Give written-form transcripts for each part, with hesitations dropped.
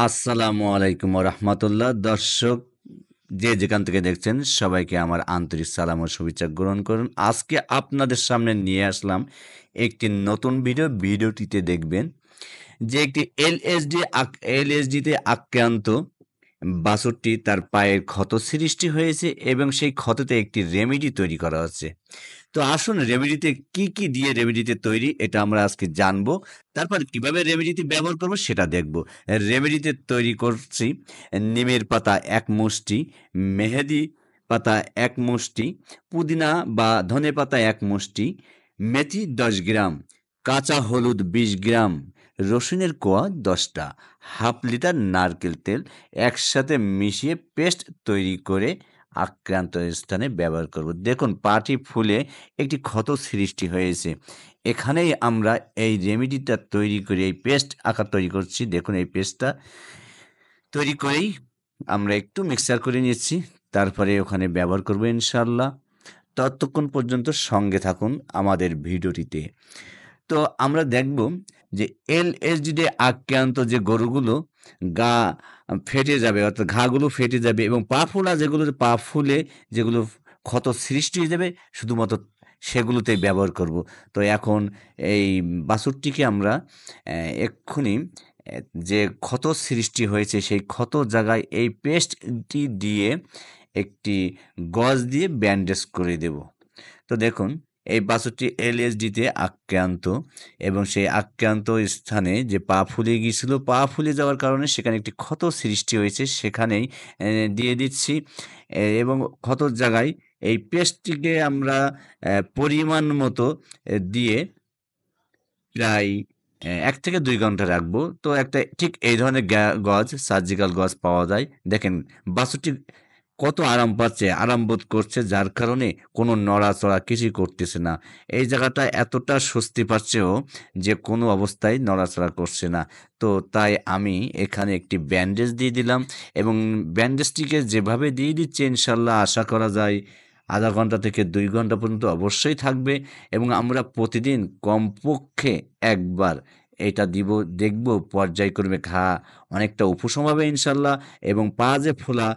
আসসালামু আলাইকুম রহমতুল্লাহ। দর্শক যে যেখান থেকে দেখছেন সবাইকে আমার আন্তরিক সালাম ও শুভেচ্ছা গ্রহণ করুন। আজকে আপনাদের সামনে নিয়ে আসলাম একটি নতুন ভিডিওটিতে দেখবেন যে একটি এলএসডিতে আক্রান্ত বাছুরটি তার পায়ের ক্ষত সৃষ্টি হয়েছে এবং সেই ক্ষততে একটি রেমেডি তৈরি করা হচ্ছে। তো আসুন রেমেডিতে কি, কি দিয়ে রেমেডিতে তৈরি এটা আমরা আজকে জানবো। তারপর কিভাবে রেমেডিটি ব্যবহার করব সেটা দেখব। রেমেডিতে তৈরি করছি নিমের পাতা ১ মুষ্টি, মেহেদি পাতা ১ মুষ্টি, পুদিনা বা ধনেপাতা ১ মুষ্টি, মেথি ১০ গ্রাম, কাঁচা হলুদ ২০ গ্রাম, রসুনের কোয়া ১০ টা, ১/২ লিটার নারকেল তেল একসাথে মিশিয়ে পেস্ট তৈরি করে আক্রান্ত স্থানে ব্যবহার করব। দেখুন পাটি ফুলে একটি ক্ষত সৃষ্টি হয়েছে। এখানেই আমরা এই রেমেডিটা তৈরি করে এই পেস্ট আকার তৈরি করছি। দেখুন এই পেস্টটা তৈরি করেই আমরা একটু মিক্সার করে নিচ্ছি। তারপরে ওখানে ব্যবহার করব ইনশাআল্লাহ। ততক্ষণ পর্যন্ত সঙ্গে থাকুন আমাদের ভিডিওটিতে। তো আমরা দেখব যে এলএসডি আক্রান্ত যে গরুগুলো গা ফেটে যাবে অর্থাৎ ঘাগুলো ফেটে যাবে এবং পা ফোলা পা ফুলে যেগুলো ক্ষত সৃষ্টি হয়ে যাবে শুধুমাত্র সেগুলোতেই ব্যবহার করব। তো এখন এই বাছুরটিকে আমরা এক্ষুনি যে ক্ষত সৃষ্টি হয়েছে সেই ক্ষত জায়গায় এই পেস্টটি দিয়ে একটি গজ দিয়ে ব্যান্ডেজ করে দেব। তো দেখুন এই বাছুরটি এলএসডিতে আক্রান্ত এবং সেই আক্রান্ত স্থানে যে পা ফুলে গিয়েছিল, পা ফুলে যাওয়ার কারণে সেখানে একটি ক্ষত সৃষ্টি হয়েছে সেখানেই দিয়ে দিচ্ছি এবং ক্ষতর জায়গায় এই পেস্টটিকে আমরা পরিমাণ মতো দিয়ে প্রায় ১ থেকে ২ ঘন্টা রাখবো। তো একটা ঠিক এই ধরনের গজ সার্জিক্যাল গজ পাওয়া যায়। দেখেন বাছুরটি কত আরাম পাচ্ছে, আরাম বোধ করছে যার কারণে কোনো নড়াচড়া কিছুই করতেছে না। এই জায়গাটায় এতটা স্বস্তি পাচ্ছে ও যে কোনো অবস্থায় নড়াচড়া করছে না। তো তাই আমি এখানে একটি ব্যান্ডেজ দিয়ে দিলাম এবং ব্যান্ডেজটিকে যেভাবে দিয়ে দিচ্ছি ইনশাআল্লাহ আশা করা যায় ০.৫ ঘন্টা থেকে ২ ঘন্টা পর্যন্ত অবশ্যই থাকবে এবং আমরা প্রতিদিন কমপক্ষে ১ বার এটা দেখব পর্যায়ক্রমে ঘা অনেকটা উপশম হবে ইনশাআল্লাহ এবং পা যে ফোলা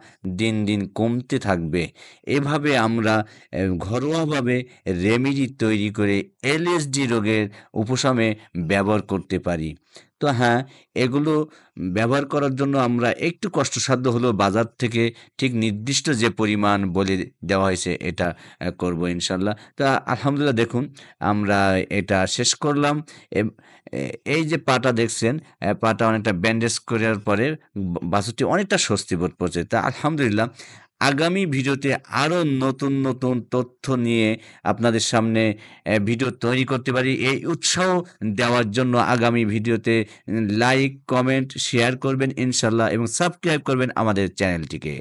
দিন, দিন কমতে থাকবে। এভাবে আমরা ঘরোয়াভাবে রেমেডি তৈরি করে এলএসডি রোগের উপশমে ব্যবহার করতে পারি। তো হ্যাঁ, এগুলো ব্যবহার করার জন্য আমরা একটু কষ্টসাধ্য হলেও বাজার থেকে ঠিক নির্দিষ্ট যে পরিমাণ বলে দেওয়া হয়েছে এটা করব ইনশাআল্লাহ। তা আলহামদুলিল্লাহ দেখুন আমরা এটা শেষ করলাম। এব এ এই যে পাটা দেখছেন, পাটা অনেকটা ব্যান্ডেজ করার পরে বাছুরটি অনেকটা স্বস্তি বোধ করছে। তা আলহামদুলিল্লাহ আগামী ভিডিওতে আরো নতুন, নতুন তথ্য নিয়ে আপনাদের সামনে ভিডিও তৈরি করতে পারি। এই উৎসাহ দেওয়ার জন্য আগামী ভিডিওতে লাইক, কমেন্ট, শেয়ার করবেন ইনশাআল্লাহ এবং সাবস্ক্রাইব করবেন আমাদের চ্যানেলটিকে।